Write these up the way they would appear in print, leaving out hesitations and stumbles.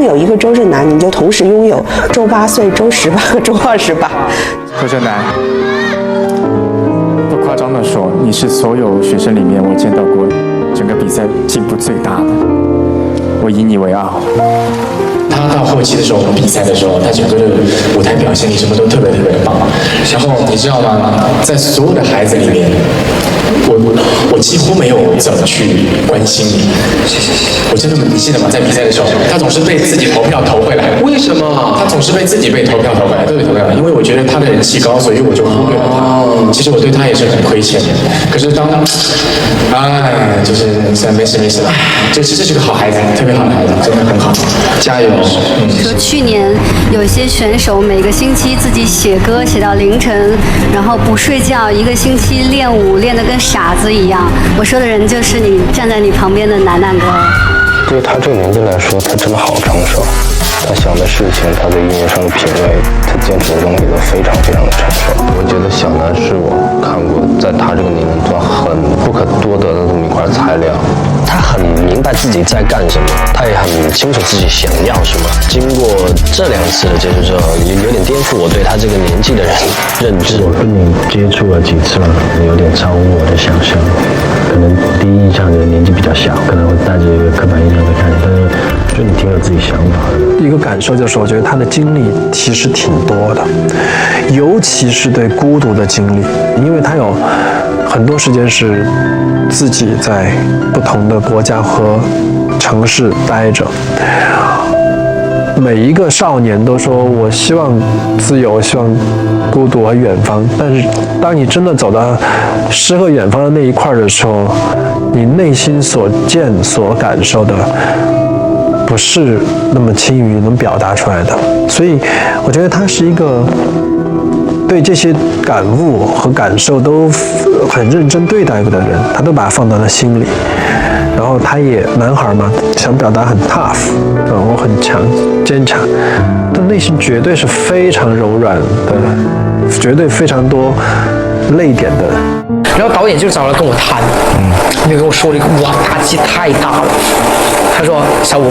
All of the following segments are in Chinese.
拥有一个周震南，你就同时拥有周8岁、周18和周28。周震南，不夸张的说，你是所有学生里面我见到过整个比赛进步最大的，我以你为傲。他到后期的时候，我们比赛的时候，他整个的舞台表现力什么都特别棒。然后你知道吗？在所有的孩子里面，我几乎没有怎么去关心你。我真的，你记得吗？在比赛的时候，他总是被自己投票投回来。为什么？他总是被自己被投票投回来，都被投票。因为我觉得他的人气高，所以我就忽略了他。其实我对他也是很亏欠的。可是就是没事了。这是个好孩子，特别好的孩子，真的很好，加油。说去年有些选手每个星期自己写歌写到凌晨，然后不睡觉，一个星期练舞练得跟傻子一样。我说的人就是你站在你旁边的楠楠哥。对他这个年纪来说，他真的好成熟。他想的事情，他对音乐上的品味，他坚持的东西都非常的成熟。我觉得小南是我看过在他这个年龄段很不可多得的这么一块材料。他很明白自己在干什么，他也很清楚自己想要什么。经过这2次的接触之后，也有点颠覆我对他这个年纪的人认知。我跟你接触了几次了，有点超乎我的想象。可能第一印象你的年纪比较小，可能会带着一个刻板印象在看你，但是就你挺有自己想法的。一个感受就是，我觉得他的经历其实挺多的，尤其是对孤独的经历，因为他有很多时间是自己在不同的国家和城市待着。每一个少年都说我希望自由，希望孤独和远方，但是当你真的走到诗和远方的那一块的时候，你内心所见所感受的不是那么轻易能表达出来的。所以我觉得他是一个对这些感悟和感受都很认真对待的人，他都把它放到了心里。然后他也男孩嘛，想表达很 tough， 我很坚强，但内心绝对是非常柔软的，绝对非常多泪点的。然后导演就找来跟我谈，就跟我说了一个哇，打击太大了。他说小吴，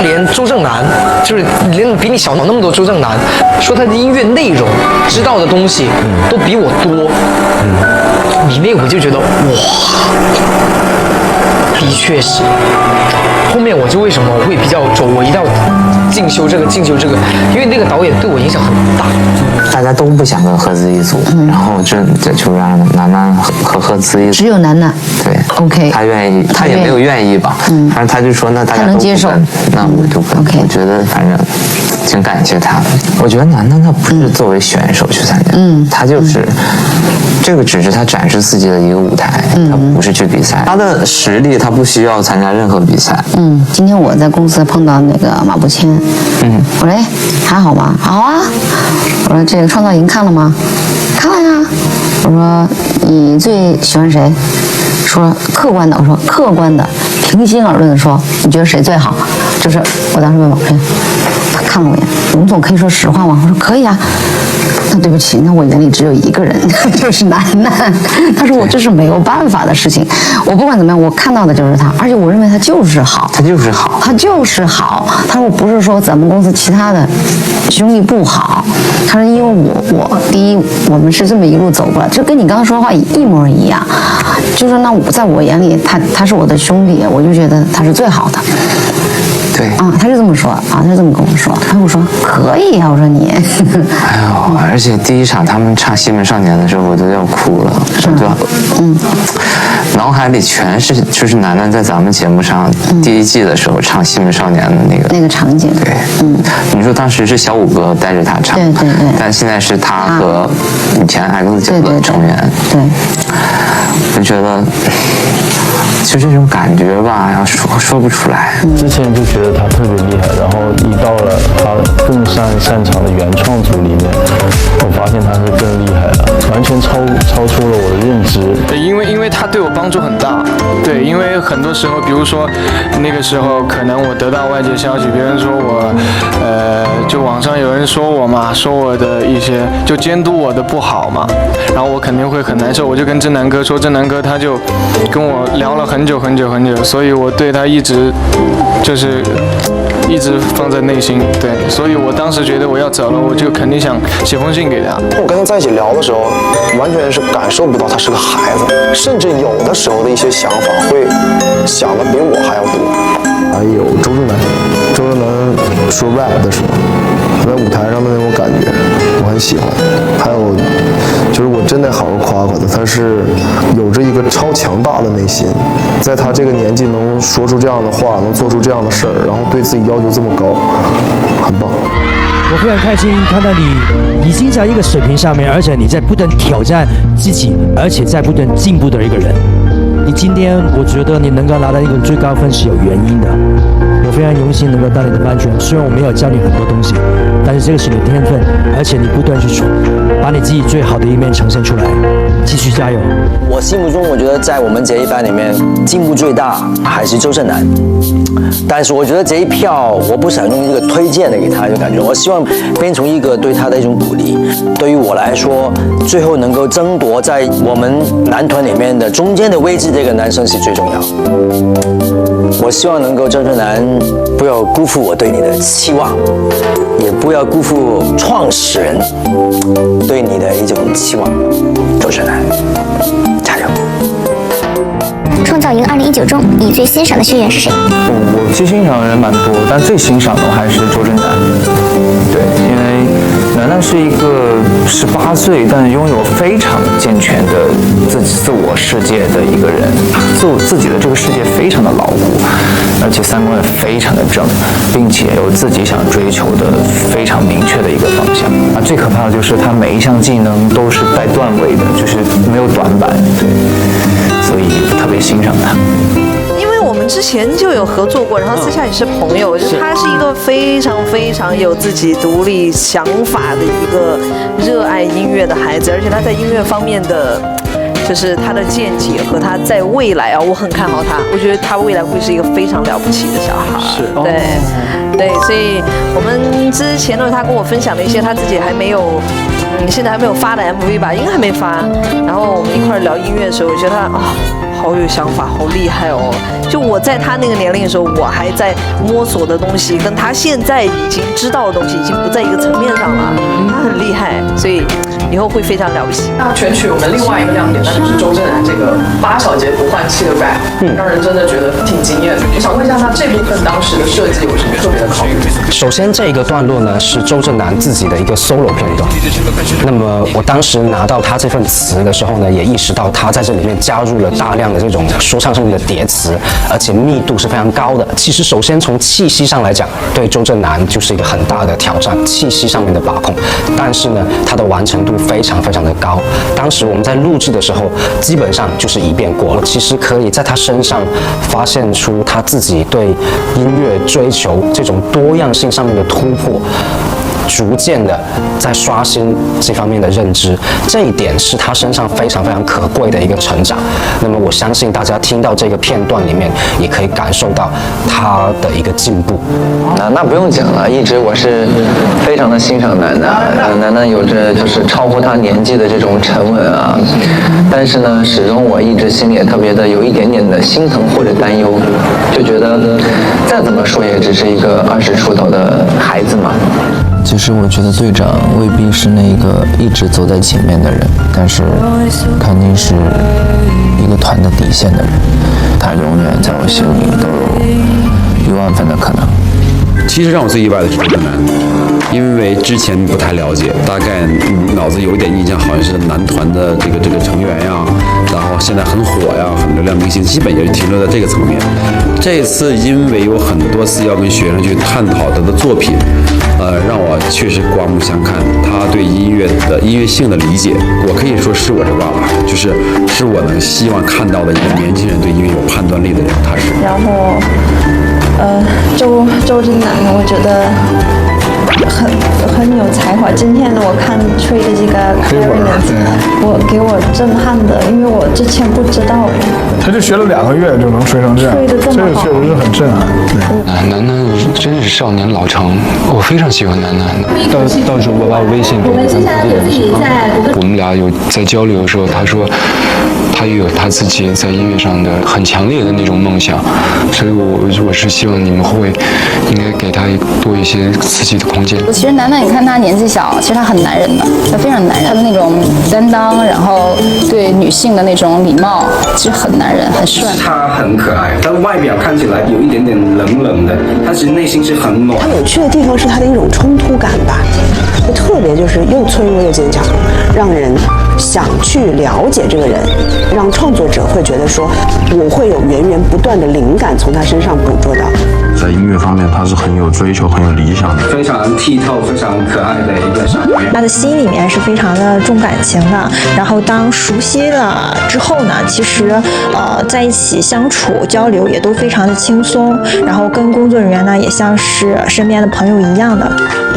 连周震南就是连比你小那么多周震南，说他的音乐内容知道的东西都比我多。你那我就觉得哇。的确是，后面我就为什么我会比较我一定要进修这个，因为那个导演对我影响很大。大家都不想跟何子一组，然后这就让楠楠和何子一组，只有楠楠。对 ，OK， 他愿意，他也没有愿意吧，反正他就说那大家都不跟，那我就跟。我觉得反正挺感谢他的。我觉得楠楠他不是作为选手去参加，他就是这个只是他展示自己的一个舞台，他不是去比赛，他的实力他不需要参加任何比赛。今天我在公司碰到那个马步谦，我说还好吗？好啊。我说这个创造营看了吗？看了呀。我说你最喜欢谁？说客观的，我说客观的，平心而论的说，你觉得谁最好？就是我当时问马步谦，他看了我一眼，龙总可以说实话吗？我说可以啊。那对不起，那我眼里只有一个人，就是楠楠。他说我这是没有办法的事情，我不管怎么样，我看到的就是他，而且我认为他就是好，他就是好。他说不是说咱们公司其他的兄弟不好，他说因为我第一，我们是这么一路走过来，就跟你刚刚说的话一模一样，就是那在我眼里，他是我的兄弟，我就觉得他是最好的。对啊，他就这么说啊，他就这么跟我说。然后我说可以啊，我说你。哎呦，而且第一场他们唱《西门少年》的时候，我都要哭了，脑海里全是就是楠楠在咱们节目上第一季的时候唱《西门少年》的那个场景。对，你说当时是小五哥带着他唱，对，但现在是他和以前 X 九的成员，对，我觉得。就这种感觉吧，然后说不出来。之前就觉得他特别厉害，然后一到了他更擅长的原创组里面，我发现他是更厉害了，完全超出了我的认知。因为他对我帮助很大，对，因为很多时候，比如说那个时候，可能我得到外界消息，别人说我，就网上有人说我嘛，说我的一些就监督我的不好嘛，然后我肯定会很难受，我就跟正南哥说，正南哥他就跟我聊了很久，所以我对他一直就是一直放在内心。对，所以我当时觉得我要走了，我就肯定想写封信给他。我跟他在一起聊的时候，完全是感受不到他是个孩子，甚至有的时候的一些想法会想的比我还要多。还有周震南说 rap 的时候，他在舞台上的那种感觉，我很喜欢。还有就是我真的好好夸夸他，他是有着一个超强大的内心，在他这个年纪能说出这样的话，能做出这样的事儿，然后对自己要求这么高，很棒。我非常开心看到你已经在一个水平上面，而且你在不断挑战自己，而且在不断进步的一个人。你今天我觉得你能够拿到一个最高分是有原因的，我非常荣幸能够当你的班主任。虽然我没有教你很多东西，但是这个是你的天分，而且你不断去把你自己最好的一面呈现出来，继续加油。我心目中，我觉得在我们这一班里面进步最大还是周震南，但是我觉得这一票我不想用一个推荐的给他，就感觉我希望变成一个对他的一种鼓励。对于我来说，最后能够争夺在我们男团里面的中间的位置，这个男生是最重要。我希望能够周震南不要辜负我对你的期望，也不要辜负创始人对你的一种期望。周震南，加油！创造营2019中，你最欣赏的学员是谁？我最欣赏的人蛮多，但最欣赏的还是周震南。对，因为楠楠是一个18岁但拥有非常健全的自我世界的一个人，自己的这个世界非常的牢固，而且三观也非常的正，并且有自己想追求的非常明确的一个方向。最可怕的就是他每一项技能都是带段位的，就是没有短板，对，所以特别欣赏他。因为我们之前就有合作过，然后私下也是朋友，就是他是一个非常非常有自己独立想法的一个热爱音乐的孩子，而且他在音乐方面的就是他的见解和他在未来啊，我很看好他，我觉得他未来会是一个非常了不起的小孩。是，对，所以我们之前呢，他跟我分享了一些他自己还没有，现在还没有发的 MV 吧，应该还没发。然后我们一块儿聊音乐的时候，我觉得他好有想法，好厉害哦！就我在他那个年龄的时候，我还在摸索的东西，跟他现在已经知道的东西，已经不在一个层面上了。他很厉害，所以以后会非常了不起。那全曲我们另外一个亮点，那就是周震南这个8小节不换气的 rap，让人真的觉得挺惊艳的。我想问一下，他这部分当时的设计有什么特别的考虑？首先，这个段落呢是周震南自己的一个 solo 片段。那么我当时拿到他这份词的时候呢，也意识到他在这里面加入了大量的这种说唱上面的叠词，而且密度是非常高的。其实首先从气息上来讲，对周震南就是一个很大的挑战，气息上面的把控。但是呢，他的完成度非常非常的高。当时我们在录制的时候，基本上就是一遍过了。其实可以在他身上发现出他自己对音乐追求这种多样性上面的突破。逐渐的在刷新这方面的认知，这一点是他身上非常非常可贵的一个成长。那么我相信大家听到这个片段里面，也可以感受到他的一个进步。那不用讲了，一直我是非常的欣赏楠楠，楠楠有着就是超乎他年纪的这种沉稳啊，但是呢，始终我一直心里也特别的有一点点的心疼或者担忧，就觉得再怎么说也只是一个20出头的孩子嘛。其实我觉得队长未必是那个一直走在前面的人，但是肯定是一个团的底线的人。他永远在我心里都有10000分的可能。其实让我最意外的是周震南，因为之前不太了解，大概脑子有一点印象，好像是男团的这个成员呀，然后现在很火呀，很流量明星，基本也是停留在这个层面。这次因为有很多次要跟学生去探讨他的作品，让我确实刮目相看。他对音乐性的理解，我可以说是我这爸爸，是我能希望看到的一个年轻人对音乐有判断力的人，他是。然后，周震南，我觉得很有才华。今天我看吹的这个 clarinet，给我震撼的，因为我之前不知道。他就学了2个月就能吹成这样，吹得这么好，这个确实是很震撼。楠楠真是少年老成，我非常喜欢楠楠。到时候我把微信给我们俩有在交流的时候，他说他也有他自己在音乐上的很强烈的那种梦想，所以我是希望你们应该给他多一些自己的空间。其实楠楠，你看他年纪小，其实他很男人的，他非常男人，他的那种担当，然后对女性的那种礼貌，其实很男人，很帅。他很可爱，他的外表看起来有一点点冷冷的，他其实内心是很暖。他有趣的地方是他的一种冲突感吧，就特别就是又脆弱又坚强，让人想去了解这个人，让创作者会觉得说，我会有源源不断的灵感从他身上捕捉到。在音乐方面，他是很有追求、很有理想的，非常剔透、非常可爱的一个小朋友。他的心里面是非常的重感情的，然后当熟悉了之后呢，其实在一起相处交流也都非常的轻松，然后跟工作人员呢也像是身边的朋友一样的。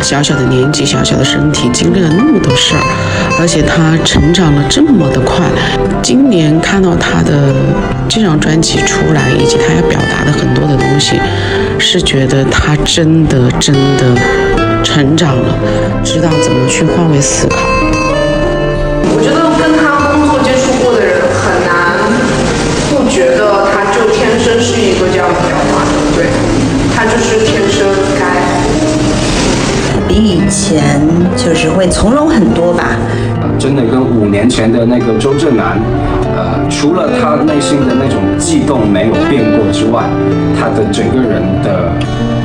小小的年纪、小小的身体，经历了那么多事儿，而且他成长了这么的快。今年看到他的这张专辑出来，以及他要表达的很多的东西，是觉得他真的成长了，知道怎么去换位思考。我觉得跟他工作接触过的人很难不觉得他就天生是一个这样的表达的，对，他就是天生该。比以前就是会从容很多吧。真的跟5年前的那个周震南，除了他内心的那种悸动没有变过之外，他的整个人的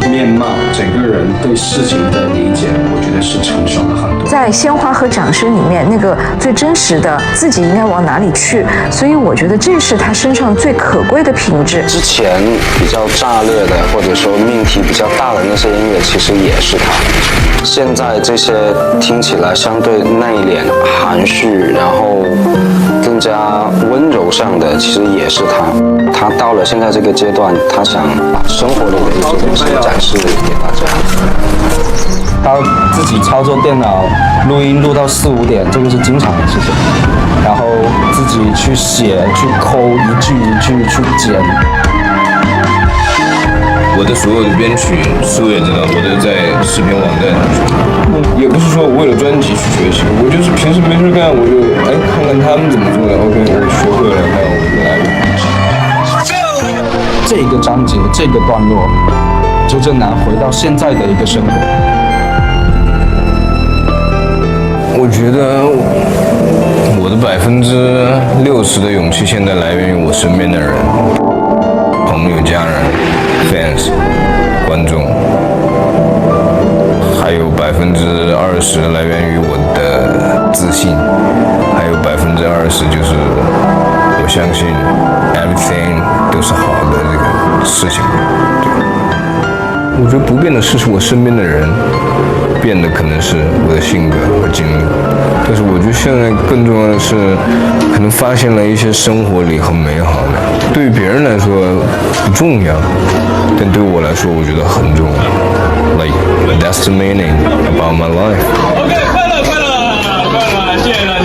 面貌，整个人对事情的理解，我觉得是成熟了很多。在鲜花和掌声里面，那个最真实的自己应该往哪里去，所以我觉得这是他身上最可贵的品质。之前比较炸裂的，或者说命题比较大的那些音乐，其实也是他。现在这些听起来相对内敛、含蓄，然后更加温柔上的，其实也是他。他到了现在这个阶段，他想把生活里的一些东西展示给大家。他自己操作电脑录音录到4、5点，这个是经常的事情。然后自己去写、去抠，一句一句去剪。我的所有的编曲，苏也知道，我都在视频网站上学。也不是说为了专辑去学习，我就是平时没事干，我就看看他们怎么做的 ，OK， 我学会了，那我就来用。这个章节这个段落，周震南回到现在的一个生活。我觉得我的60%的勇气现在来源于我身边的人，朋友、家人、fans、观众，还有20%来源于我的自信，还有20%就是我相信 everything 都是好的这个事情。对，我觉得不变的是我身边的人，变的可能是我的性格和经历。但是我觉得现在更重要的是，可能发现了一些生活里很美好的，对于别人来说不重要，但对我来说我觉得很重要。Like that's the meaning about my life. OK， 快乐，谢谢大家。